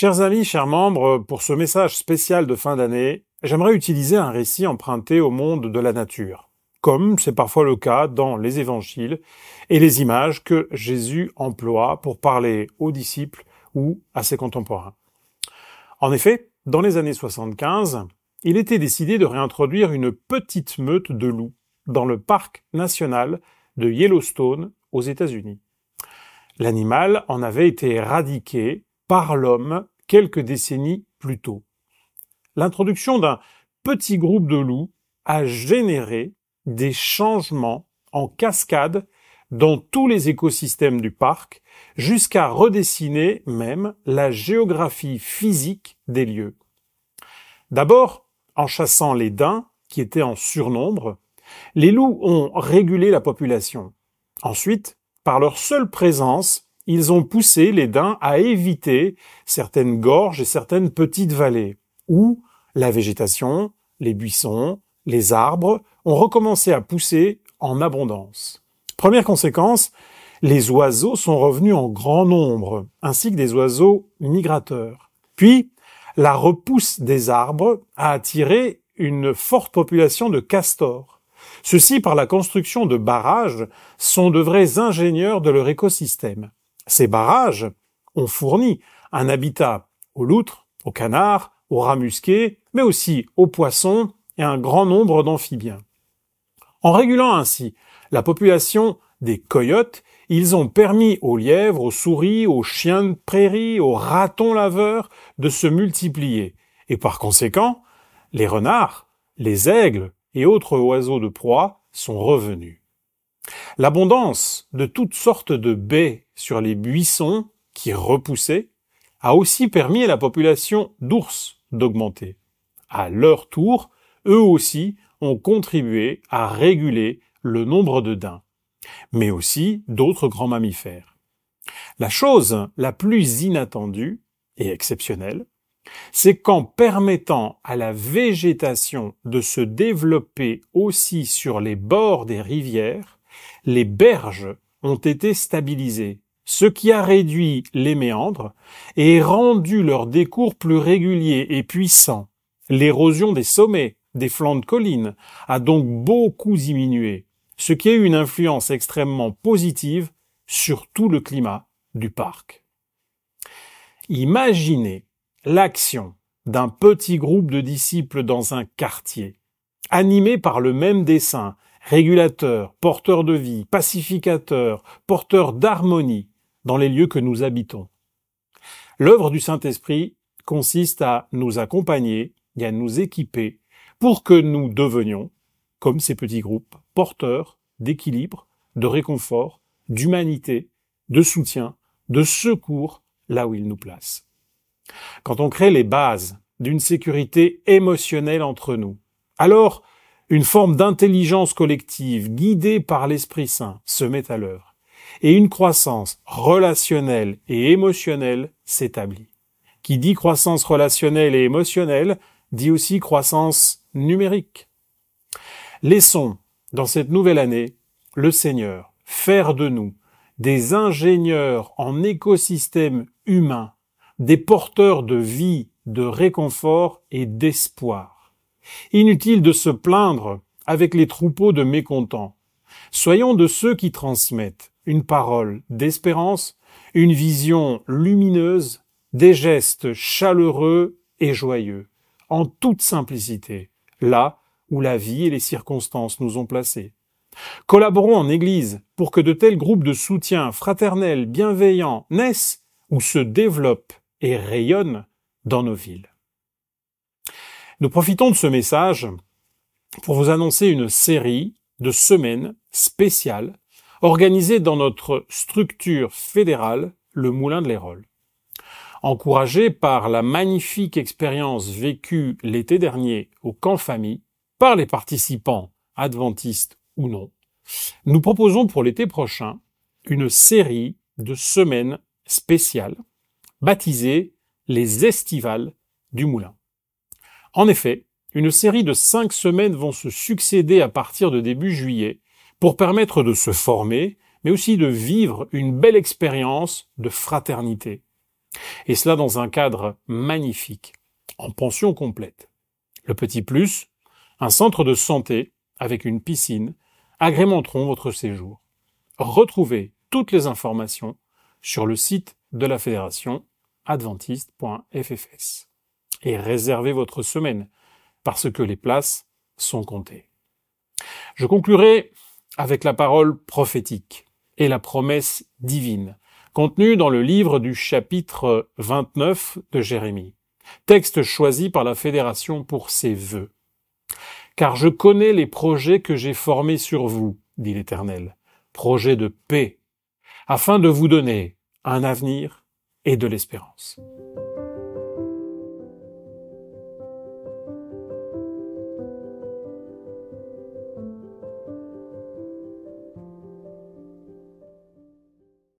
Chers amis, chers membres, pour ce message spécial de fin d'année, j'aimerais utiliser un récit emprunté au monde de la nature, comme c'est parfois le cas dans les évangiles et les images que Jésus emploie pour parler aux disciples ou à ses contemporains. En effet, dans les années 75, il était décidé de réintroduire une petite meute de loups dans le parc national de Yellowstone aux États-Unis. L'animal en avait été éradiqué par l'homme quelques décennies plus tôt. L'introduction d'un petit groupe de loups a généré des changements en cascade dans tous les écosystèmes du parc, jusqu'à redessiner même la géographie physique des lieux. D'abord, en chassant les daims, qui étaient en surnombre, les loups ont régulé la population. Ensuite, par leur seule présence, ils ont poussé les daims à éviter certaines gorges et certaines petites vallées, où la végétation, les buissons, les arbres ont recommencé à pousser en abondance. Première conséquence, les oiseaux sont revenus en grand nombre, ainsi que des oiseaux migrateurs. Puis, la repousse des arbres a attiré une forte population de castors. Ceux-ci, par la construction de barrages, sont de vrais ingénieurs de leur écosystème. Ces barrages ont fourni un habitat aux loutres, aux canards, aux rats musqués, mais aussi aux poissons et un grand nombre d'amphibiens. En régulant ainsi la population des coyotes, ils ont permis aux lièvres, aux souris, aux chiens de prairie, aux ratons laveurs de se multiplier. Et par conséquent, les renards, les aigles et autres oiseaux de proie sont revenus. L'abondance de toutes sortes de baies sur les buissons qui repoussaient a aussi permis à la population d'ours d'augmenter. À leur tour, eux aussi ont contribué à réguler le nombre de daims, mais aussi d'autres grands mammifères. La chose la plus inattendue et exceptionnelle, c'est qu'en permettant à la végétation de se développer aussi sur les bords des rivières, les berges ont été stabilisées, ce qui a réduit les méandres et rendu leur décours plus régulier et puissant. L'érosion des sommets, des flancs de collines, a donc beaucoup diminué, ce qui a eu une influence extrêmement positive sur tout le climat du parc. Imaginez l'action d'un petit groupe de disciples dans un quartier, animé par le même dessein, régulateur, porteur de vie, pacificateur, porteur d'harmonie dans les lieux que nous habitons. L'œuvre du Saint-Esprit consiste à nous accompagner et à nous équiper pour que nous devenions, comme ces petits groupes, porteurs d'équilibre, de réconfort, d'humanité, de soutien, de secours là où il nous place. Quand on crée les bases d'une sécurité émotionnelle entre nous, alors une forme d'intelligence collective guidée par l'Esprit Saint se met à l'œuvre et une croissance relationnelle et émotionnelle s'établit. Qui dit croissance relationnelle et émotionnelle dit aussi croissance numérique. Laissons, dans cette nouvelle année, le Seigneur faire de nous des ingénieurs en écosystème humain, des porteurs de vie, de réconfort et d'espoir. Inutile de se plaindre avec les troupeaux de mécontents. Soyons de ceux qui transmettent une parole d'espérance, une vision lumineuse, des gestes chaleureux et joyeux, en toute simplicité, là où la vie et les circonstances nous ont placés. Collaborons en Église pour que de tels groupes de soutien fraternel, bienveillants naissent ou se développent et rayonnent dans nos villes. Nous profitons de ce message pour vous annoncer une série de semaines spéciales organisées dans notre structure fédérale, le Moulin de l'Hérole. Encouragés par la magnifique expérience vécue l'été dernier au camp famille par les participants adventistes ou non, nous proposons pour l'été prochain une série de semaines spéciales baptisées les Estivales du Moulin. En effet, une série de 5 semaines vont se succéder à partir de début juillet pour permettre de se former, mais aussi de vivre une belle expérience de fraternité, Et cela dans un cadre magnifique, en pension complète. Le petit plus, un centre de santé avec une piscine agrémenteront votre séjour. Retrouvez toutes les informations sur le site de la fédération adventiste.ffs et réservez votre semaine parce que les places sont comptées. Je conclurai avec la parole prophétique et la promesse divine contenue dans le livre du chapitre 29 de Jérémie, texte choisi par la fédération pour ses vœux. « Car je connais les projets que j'ai formés sur vous, dit l'Éternel, projets de paix, afin de vous donner un avenir et de l'espérance. »